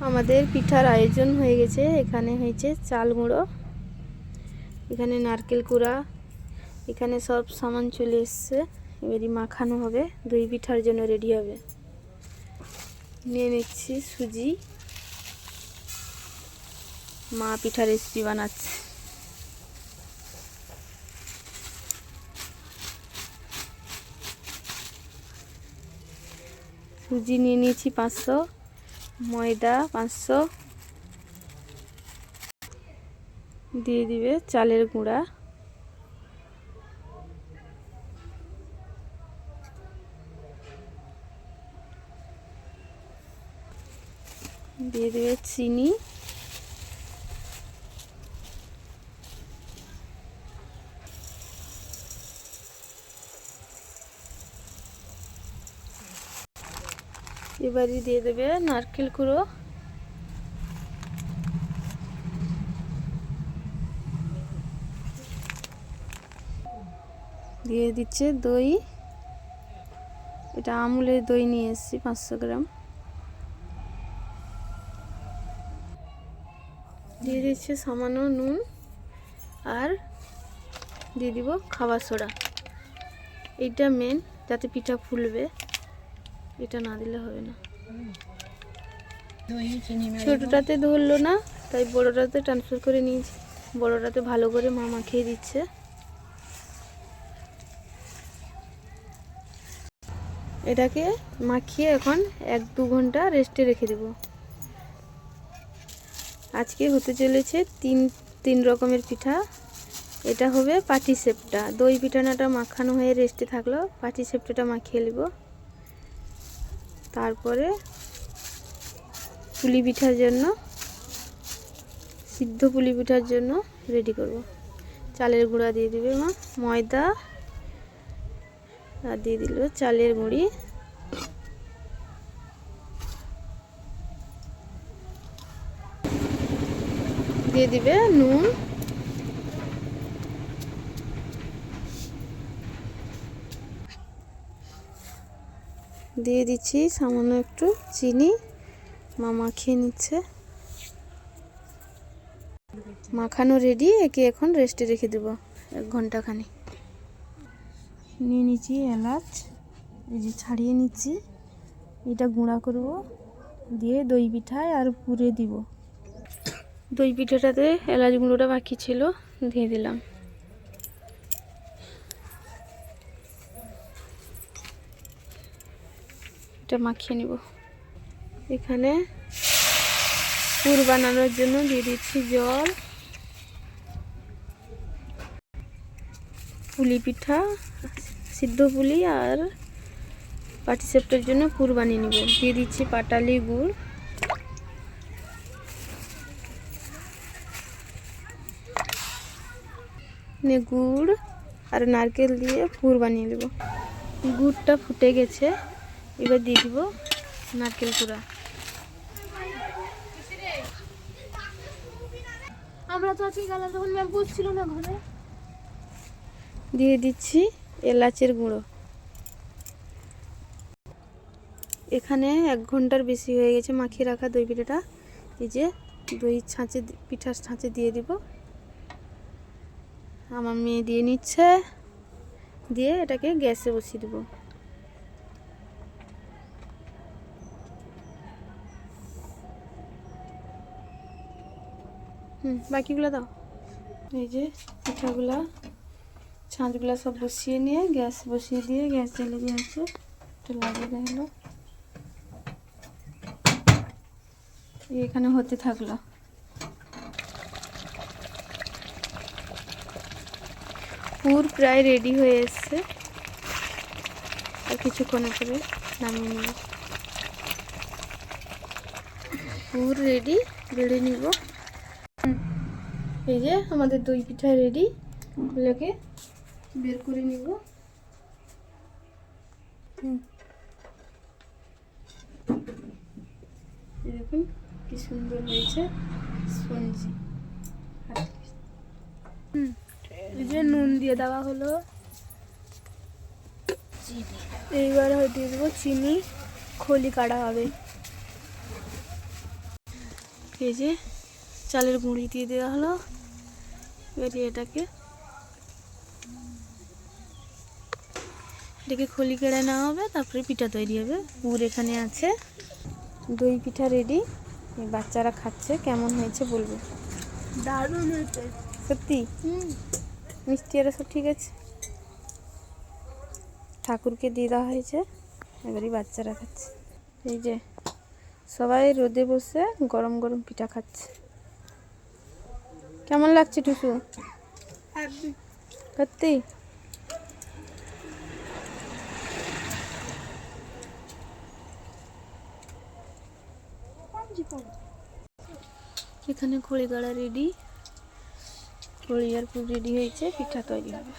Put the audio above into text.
আমাদের পিঠার আয়োজন হয়ে গেছে। এখানে হয়েছে চাল গুঁড়ো, এখানে নারকেল কুড়া, এখানে সব সামান চলে এসছে। এবারে মাখানো হবে, দই পিঠার জন্য রেডি হবে। নিয়ে নিচ্ছি সুজি, মা পিঠা রেসিপি বানাচ্ছে। সুজি নিয়ে নিয়েছি 500, ময়দা 500, দিয়ে দিবে চালের গুঁড়া, দিয়ে দিবে চিনি, এবারে দিয়ে দেবে নারকেল কুড়ো, দিয়ে দিচ্ছে দই। এটা আমুলের দই নিয়ে এসেছি 500 গ্রাম। দিয়ে দিচ্ছে সামান্য নুন, আর দিয়ে দিব খাবার সোডা। এইটা মেন, যাতে পিঠা ফুলবে, এটা না দিলে হবে না। ছোটটাতে ধরলো না, তাই বড়টাতে ট্রান্সফার করে নিয়েছি। বড়টাতে ভালো করে মা মাখিয়ে দিচ্ছে। এটাকে মাখিয়ে এখন 1-2 ঘন্টা রেস্টে রেখে দেব। আজকে হতে চলেছে তিন রকমের পিঠা। এটা হবে পাটিসাপটা। দই পিঠাটা মাখানো হয়ে রেস্টে থাকলো, পাটিসাপটাটা মাখিয়ে নেব। তারপরে পুলি পিঠার জন্য, সিদ্ধ পুলি পিঠার জন্য রেডি করব। চালের গুঁড়া দিয়ে দিবে মা, ময়দা, আর দিয়ে দিল চালের গুঁড়ি, দিয়ে দিবে নুন, দিয়ে দিচ্ছি সামান্য একটু চিনি। মা মাখিয়ে নিচ্ছে। মাখানো রেডি, একে এখন রেস্টে রেখে দেব 1 ঘন্টা খানি। নিয়ে নিচ্ছি এলাচ, এই যে ছাড়িয়ে নিচ্ছি। এটা গুঁড়া করব, দিয়ে দই পিঠায় আর পুরে দিব। দই পিঠাটাতে এলাচ গুঁড়োটা বাকি ছিল, দিয়ে দিলাম। এটা মাখিয়ে নিব। এখানে পুর বানানোর জন্য দিয়ে দিচ্ছি জল। পুলি পিঠা, সিদ্ধ পুলি আর পাটিসাপটার জন্য পুর বানিয়ে নিব। দিয়ে দিচ্ছি পাটালি গুড়, গুড় আর নারকেল দিয়ে পুর বানিয়ে নেব। গুড়টা ফুটে গেছে, এবার দিয়ে দিব নারকেল কুড়া। আমরা তো আজকে গেলাম তখন ম্যাম বুঝছিল না ঘরে। দিয়ে দিচ্ছি এলাচের গুঁড়ো। এখানে 1 ঘন্টার বেশি হয়ে গেছে মাখিয়ে রাখা দই পিঠাটা। এই যে দই ছাঁচে, পিঠার ছাঁচে দিয়ে দিব। আমার মেয়ে দিয়ে নিচ্ছে, দিয়ে এটাকে গ্যাসে বসিয়ে দেব। বাকিগুলো দাও। এই যে পিঠাগুলা, ছাঁচগুলা সব বসিয়ে নিয়ে গ্যাস বসিয়ে দিয়ে গ্যাস জ্বেলে দিয়ে আছে, একটু লাগিয়ে দেওয়া হলো। এখানে হতে থাকলো। পুর প্রায় রেডি হয়ে এসছে, আর কিছুক্ষণ পরে নামিয়ে নেব। পুর রেডি, বেড়ে নিব। এই যে আমাদের দই পিঠা রেডি, এগুলোকে বের করে নিব। দেখুন কি সুন্দর হয়েছে, স্পঞ্জি। এই যে নুন দিয়ে দেওয়া হলো, এইবার দিয়ে দেবো চিনি, খলি কাটা হবে। এই যে চালের গুঁড়ি দিয়ে দেওয়া হলো। এবারে এটাকে খলি কেড়ে নেওয়া হবে, তারপরে পিঠা তৈরি হবে। পুর এখানে আছে, দই পিঠা রেডি। বাচ্চারা খাচ্ছে, কেমন হয়েছে বলবে। দারুণ হয়েছে সত্যি মিষ্টি আর সব ঠিক আছে। ঠাকুরকে দিয়ে দেওয়া হয়েছে, এবারই বাচ্চারা খাচ্ছে। এই যে সবাই রোদে বসে গরম গরম পিঠা খাচ্ছে। কেমন লাগছে টুসু? সত্যি এখানে খড়ি গাড়া রেডি, খড়ি আর পুর রেডি হয়েছে, পিঠা তৈরি হবে।